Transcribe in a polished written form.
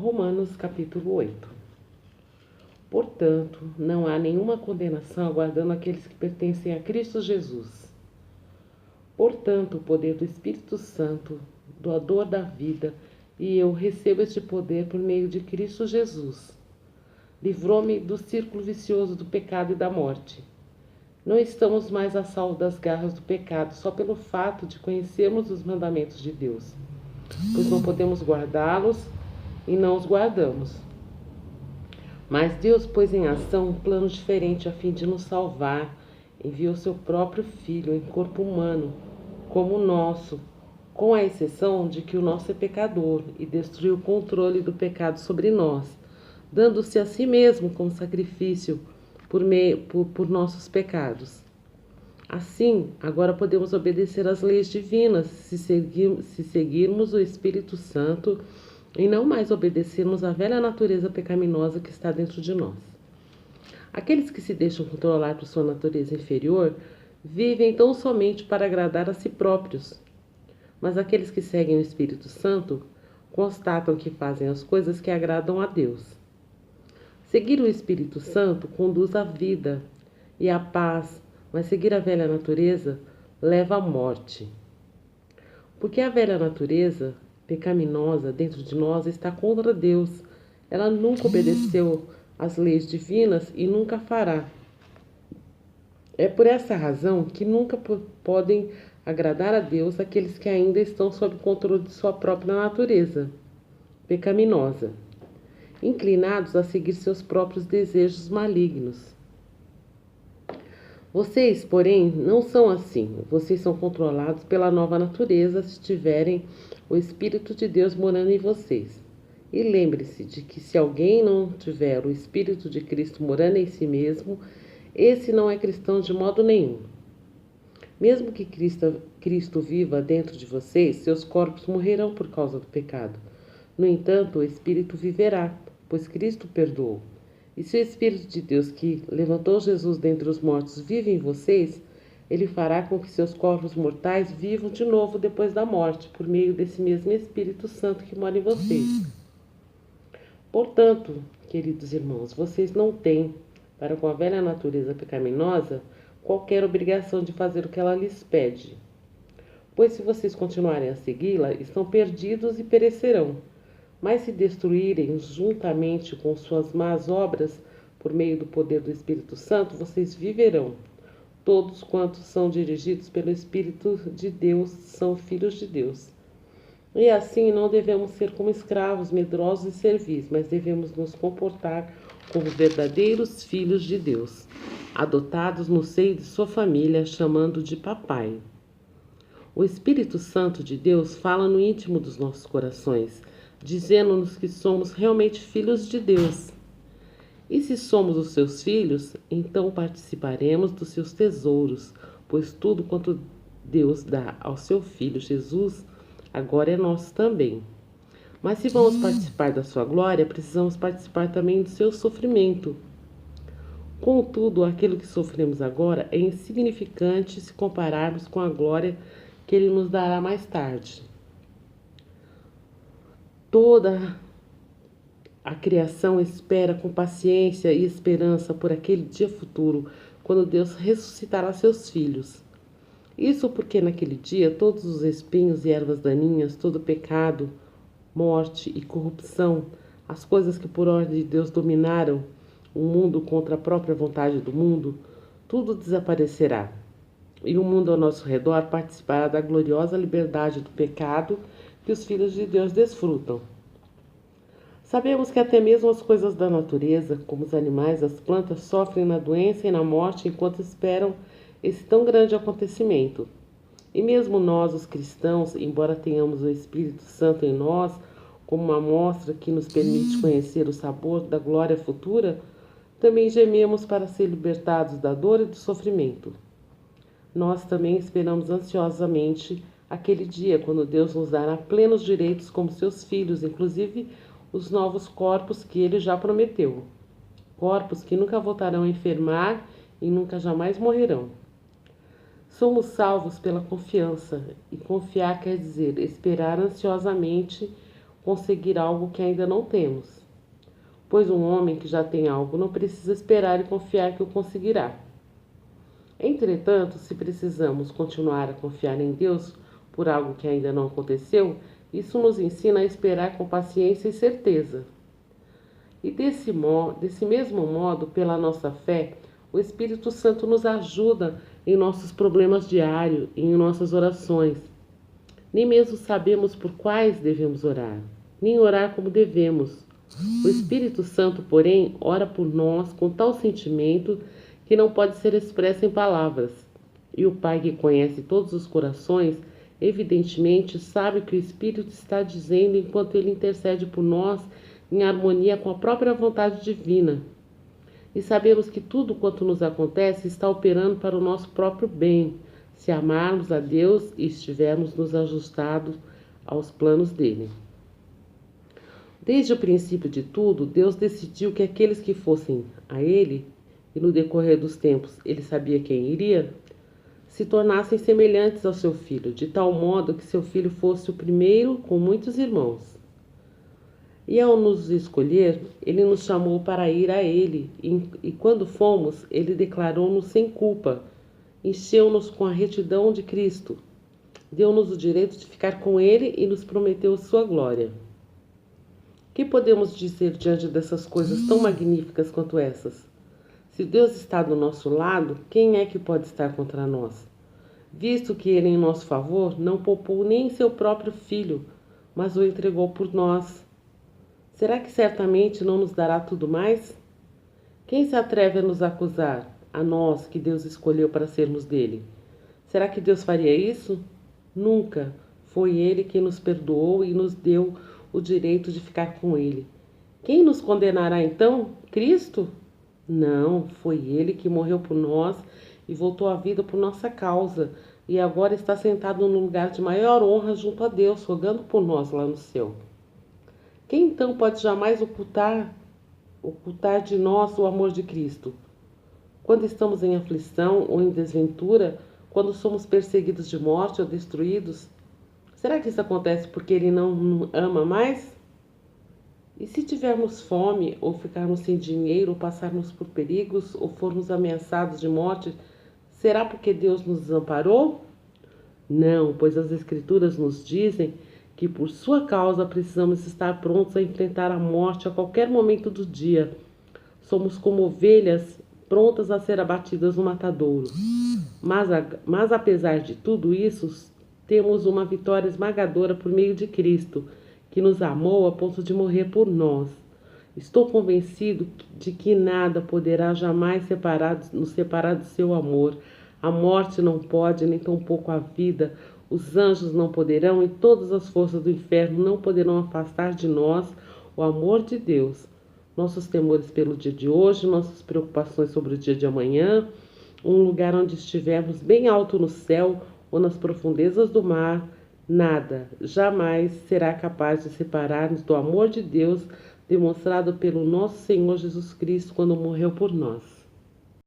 Romanos capítulo 8. Portanto, não há nenhuma condenação aguardando aqueles que pertencem a Cristo Jesus. Portanto, o poder do Espírito Santo, doador da vida, e eu recebo este poder por meio de Cristo Jesus. Livrou-me do círculo vicioso do pecado e da morte. Não estamos mais a salvo das garras do pecado só pelo fato de conhecermos os mandamentos de Deus, pois não podemos guardá-los e não os guardamos. Mas Deus pôs em ação um plano diferente a fim de nos salvar. Enviou seu próprio Filho em corpo humano, como o nosso, com a exceção de que o nosso é pecador, e destruiu o controle do pecado sobre nós, dando-se a si mesmo como sacrifício por nossos pecados. Assim, agora podemos obedecer às leis divinas se seguirmos o Espírito Santo e não mais obedecermos à velha natureza pecaminosa que está dentro de nós. Aqueles que se deixam controlar por sua natureza inferior vivem tão somente para agradar a si próprios, mas aqueles que seguem o Espírito Santo constatam que fazem as coisas que agradam a Deus. Seguir o Espírito Santo conduz à vida e à paz, mas seguir a velha natureza leva à morte. Porque a velha natureza pecaminosa dentro de nós está contra Deus. Ela nunca obedeceu às leis divinas e nunca fará. É por essa razão que nunca podem agradar a Deus aqueles que ainda estão sob controle de sua própria natureza pecaminosa, inclinados a seguir seus próprios desejos malignos. Vocês, porém, não são assim. Vocês são controlados pela nova natureza se tiverem o Espírito de Deus morando em vocês. E lembre-se de que se alguém não tiver o Espírito de Cristo morando em si mesmo, esse não é cristão de modo nenhum. Mesmo que Cristo viva dentro de vocês, seus corpos morrerão por causa do pecado. No entanto, o Espírito viverá, pois Cristo perdoou. E se o Espírito de Deus que levantou Jesus dentre os mortos vive em vocês, ele fará com que seus corpos mortais vivam de novo depois da morte, por meio desse mesmo Espírito Santo que mora em vocês. Portanto, queridos irmãos, vocês não têm, para com a velha natureza pecaminosa, qualquer obrigação de fazer o que ela lhes pede. Pois se vocês continuarem a segui-la, estão perdidos e perecerão. Mas se destruírem juntamente com suas más obras, por meio do poder do Espírito Santo, vocês viverão. Todos quantos são dirigidos pelo Espírito de Deus são filhos de Deus. E assim não devemos ser como escravos, medrosos e servis, mas devemos nos comportar como verdadeiros filhos de Deus, adotados no seio de sua família, chamando de papai. O Espírito Santo de Deus fala no íntimo dos nossos corações, dizendo-nos que somos realmente filhos de Deus. E se somos os seus filhos, então participaremos dos seus tesouros, pois tudo quanto Deus dá ao seu Filho Jesus, agora é nosso também. Mas se vamos participar da sua glória, precisamos participar também do seu sofrimento. Contudo, aquilo que sofremos agora é insignificante se compararmos com a glória que ele nos dará mais tarde. Toda a criação espera com paciência e esperança por aquele dia futuro, quando Deus ressuscitará seus filhos. Isso porque naquele dia todos os espinhos e ervas daninhas, todo pecado, morte e corrupção, as coisas que por ordem de Deus dominaram o mundo contra a própria vontade do mundo, tudo desaparecerá. E o mundo ao nosso redor participará da gloriosa liberdade do pecado que os filhos de Deus desfrutam. Sabemos que até mesmo as coisas da natureza, como os animais, as plantas, sofrem na doença e na morte enquanto esperam esse tão grande acontecimento. E mesmo nós, os cristãos, embora tenhamos o Espírito Santo em nós, como uma amostra que nos permite conhecer o sabor da glória futura, também gememos para ser libertados da dor e do sofrimento. Nós também esperamos ansiosamente aquele dia quando Deus nos dará plenos direitos como seus filhos, inclusive os novos corpos que ele já prometeu. Corpos que nunca voltarão a enfermar e nunca jamais morrerão. Somos salvos pela confiança, e confiar quer dizer esperar ansiosamente conseguir algo que ainda não temos. Pois um homem que já tem algo não precisa esperar e confiar que o conseguirá. Entretanto, se precisamos continuar a confiar em Deus por algo que ainda não aconteceu, isso nos ensina a esperar com paciência e certeza. E desse mesmo modo, pela nossa fé, o Espírito Santo nos ajuda em nossos problemas diários e em nossas orações. Nem mesmo sabemos por quais devemos orar, nem orar como devemos. O Espírito Santo, porém, ora por nós com tal sentimento que não pode ser expresso em palavras. E o Pai, que conhece todos os corações, evidentemente sabe o que o Espírito está dizendo enquanto ele intercede por nós em harmonia com a própria vontade divina. E sabemos que tudo quanto nos acontece está operando para o nosso próprio bem, se amarmos a Deus e estivermos nos ajustados aos planos dele. Desde o princípio de tudo, Deus decidiu que aqueles que fossem a ele, e no decorrer dos tempos ele sabia quem iria, se tornassem semelhantes ao seu filho, de tal modo que seu filho fosse o primeiro com muitos irmãos. E ao nos escolher, ele nos chamou para ir a ele, e quando fomos, ele declarou-nos sem culpa, encheu-nos com a retidão de Cristo, deu-nos o direito de ficar com ele e nos prometeu sua glória. Que podemos dizer diante dessas coisas tão magníficas quanto essas? Se Deus está do nosso lado, quem é que pode estar contra nós? Visto que ele, em nosso favor, não poupou nem seu próprio filho, mas o entregou por nós. Será que certamente não nos dará tudo mais? Quem se atreve a nos acusar, a nós que Deus escolheu para sermos dele? Será que Deus faria isso? Nunca. Foi ele quem nos perdoou e nos deu o direito de ficar com ele. Quem nos condenará então? Cristo? Não, foi ele que morreu por nós e voltou à vida por nossa causa, e agora está sentado no lugar de maior honra junto a Deus, rogando por nós lá no céu. Quem então pode jamais ocultar de nós o amor de Cristo? Quando estamos em aflição ou em desventura, quando somos perseguidos de morte ou destruídos, será que isso acontece porque ele não nos ama mais? E se tivermos fome, ou ficarmos sem dinheiro, ou passarmos por perigos, ou formos ameaçados de morte, será porque Deus nos desamparou? Não, pois as Escrituras nos dizem que por sua causa precisamos estar prontos a enfrentar a morte a qualquer momento do dia. Somos como ovelhas prontas a ser abatidas no matadouro. Mas apesar de tudo isso, temos uma vitória esmagadora por meio de Cristo, que nos amou a ponto de morrer por nós. Estou convencido de que nada poderá jamais nos separar do seu amor. A morte não pode, nem tampouco a vida. Os anjos não poderão e todas as forças do inferno não poderão afastar de nós o amor de Deus. Nossos temores pelo dia de hoje, nossas preocupações sobre o dia de amanhã, um lugar onde estivermos bem alto no céu ou nas profundezas do mar, nada, jamais será capaz de separar-nos do amor de Deus demonstrado pelo nosso Senhor Jesus Cristo quando morreu por nós.